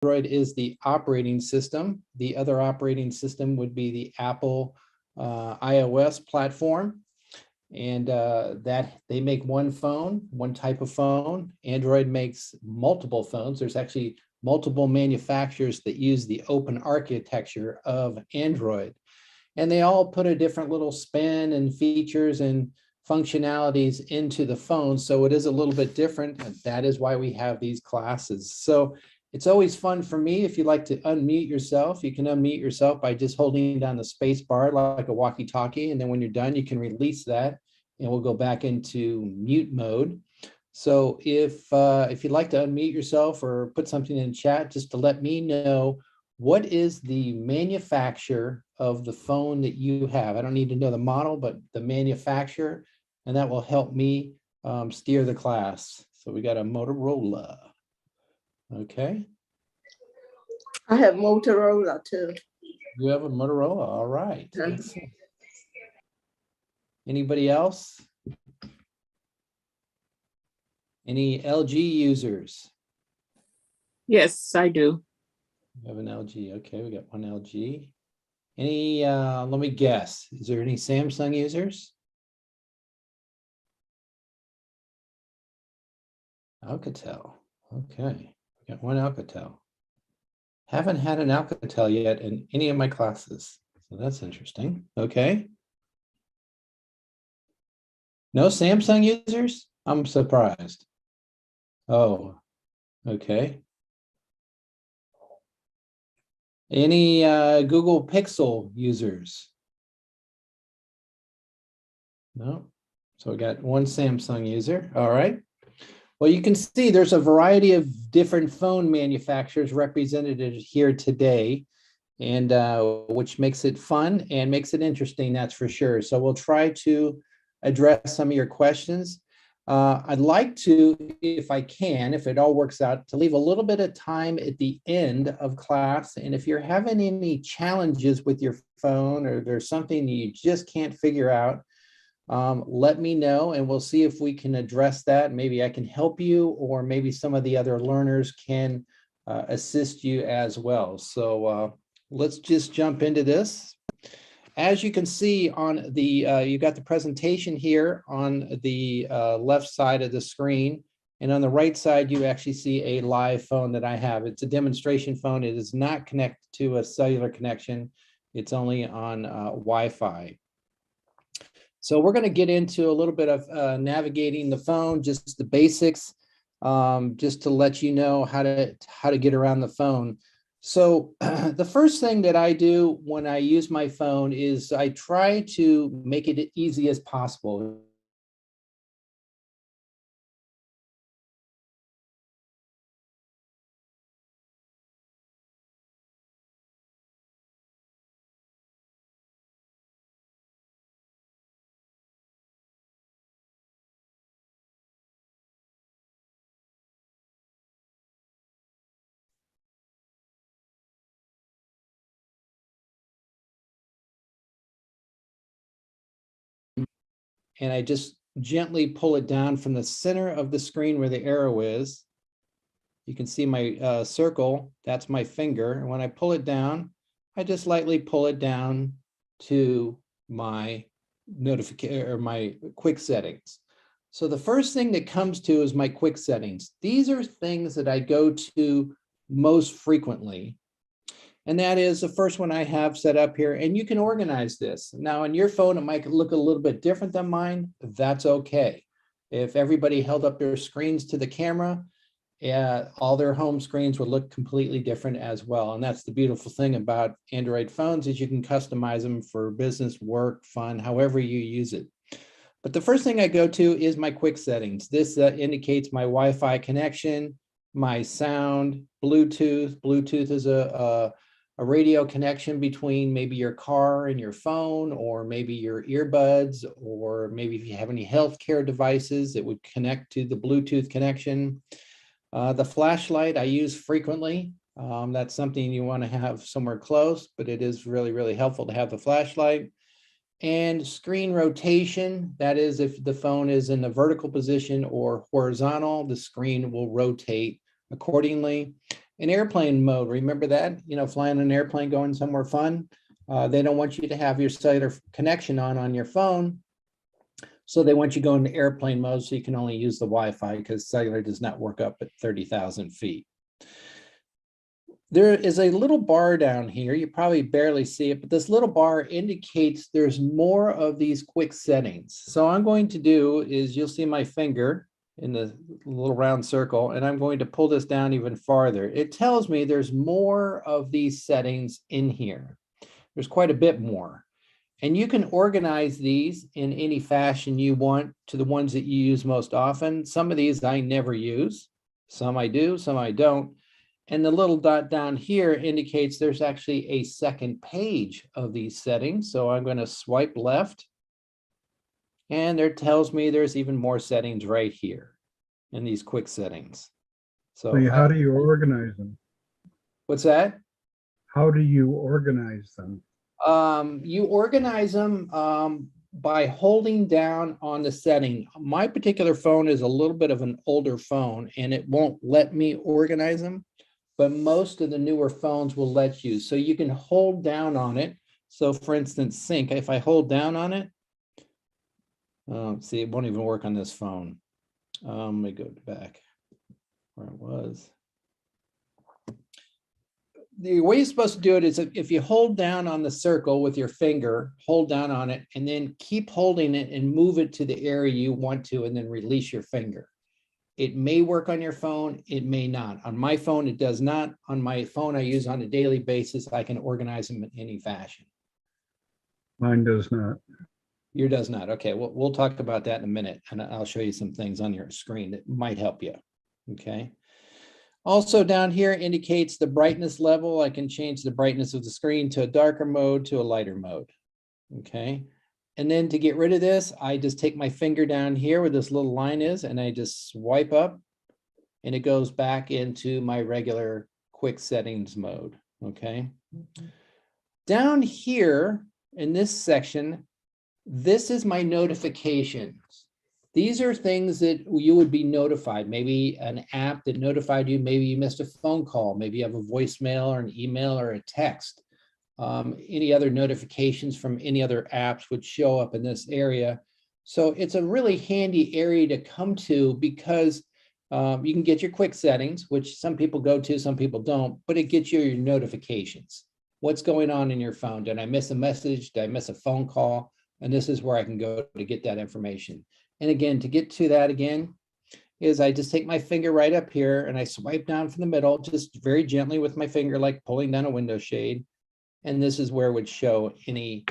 Android is the operating system. The other operating system would be the Apple iOS platform. And that they make one phone, one type of phone. Android makes multiple phones. There's actually multiple manufacturers that use the open architecture of Android. And they all put a different little spin and features and functionalities into the phone. So it is a little bit different. And that is why we have these classes. So it's always fun for me. If you like to unmute yourself, you can unmute yourself by just holding down the space bar like a walkie-talkie. And then when you're done, you can release that and we'll go back into mute mode. So if you'd like to unmute yourself or put something in chat, just to let me know, what is the manufacturer of the phone that you have? I don't need to know the model, but the manufacturer, and that will help me steer the class. So we got a Motorola. Okay. I have Motorola too. You have a Motorola. All right. Excellent. Anybody else? Any LG users? Yes, I do. We have an LG. Okay, we got one LG. Any, let me guess, is there any Samsung users? Alcatel. Okay, we got one Alcatel. Haven't had an Alcatel yet in any of my classes, so that's interesting. Okay. No Samsung users? I'm surprised. Oh, okay. Any Google Pixel users? No. So we got one Samsung user. All right. Well, you can see there's a variety of different phone manufacturers represented here today, and which makes it fun and makes it interesting, that's for sure. So we'll try to address some of your questions. I'd like to, if I can, if it all works out, to leave a little bit of time at the end of class. And if you're having any challenges with your phone or there's something you just can't figure out, let me know and we'll see if we can address that. Maybe I can help you, or maybe some of the other learners can assist you as well. So let's just jump into this. As you can see on the, you got the presentation here on the left side of the screen, and on the right side, you actually see a live phone that I have. It's a demonstration phone. It is not connected to a cellular connection. It's only on Wi-Fi. So we're going to get into a little bit of navigating the phone, just the basics, just to let you know how to get around the phone. So the first thing that I do when I use my phone is I try to make it as easy as possible. And I just gently pull it down from the center of the screen where the arrow is. You can see my circle, that's my finger. And when I pull it down, I just lightly pull it down to my notification or my quick settings. So the first thing that comes to is my quick settings. These are things that I go to most frequently. And that is the first one I have set up here, and you can organize this. Now on your phone, it might look a little bit different than mine. That's okay. If everybody held up their screens to the camera, all their home screens would look completely different as well. And that's the beautiful thing about Android phones, is you can customize them for business, work, fun, however you use it. But the first thing I go to is my quick settings. This indicates my Wi-Fi connection, my sound, Bluetooth. Bluetooth is a radio connection between maybe your car and your phone, or maybe your earbuds, or maybe if you have any healthcare devices, it would connect to the Bluetooth connection. The flashlight I use frequently. That's something you want to have somewhere close, but it is really, really helpful to have the flashlight. And screen rotation, that is if the phone is in the vertical position or horizontal, the screen will rotate accordingly. in airplane mode. Remember that? You know, flying an airplane, going somewhere fun. They don't want you to have your cellular connection on your phone. So they want you to go into airplane mode so you can only use the Wi-Fi because cellular does not work up at 30,000 feet. There is a little bar down here. You probably barely see it, but this little bar indicates there's more of these quick settings. So I'm going to do is you'll see my finger in the little round circle, and I'm going to pull this down even farther. It tells me there's more of these settings in here. There's quite a bit more. And you can organize these in any fashion you want to the ones that you use most often. Some of these I never use. Some I do, some I don't. And the little dot down here indicates there's actually a second page of these settings. So I'm going to swipe left. And there tells me there's even more settings right here in these quick settings. So How do you organize them? what's that? How do you organize them? You organize them by holding down on the setting. My particular phone is a little bit of an older phone and it won't let me organize them, but most of the newer phones will let you. So you can hold down on it. So for instance, sync, if I hold down on it, see, it won't even work on this phone. Let me go back where it was. The way you're supposed to do it is if you hold down on the circle with your finger, hold down on it, and then keep holding it and move it to the area you want to, and then release your finger. It may work on your phone, it may not. On my phone, it does not. On my phone I use on a daily basis, I can organize them in any fashion. Mine does not. Yours does not. Okay, we'll talk about that in a minute, and I'll show you some things on your screen that might help you. Okay. Also down here indicates the brightness level. I can change the brightness of the screen to a darker mode to a lighter mode. Okay. And then to get rid of this, I just take my finger down here where this little line is, and I just swipe up and it goes back into my regular quick settings mode. Okay. Down here in this section, this is my notifications. These are things that you would be notified, maybe an app that notified you, maybe you missed a phone call, maybe you have a voicemail or an email or a text. Any other notifications from any other apps would show up in this area. So it's a really handy area to come to because you can get your quick settings, which some people go to, some people don't, but it gets you your notifications. What's going on in your phone? Did I miss a message? Did I miss a phone call? And this is where I can go to get that information. And again, to get to that again, is I just take my finger right up here and I swipe down from the middle, just very gently with my finger, like pulling down a window shade. And this is where it would show any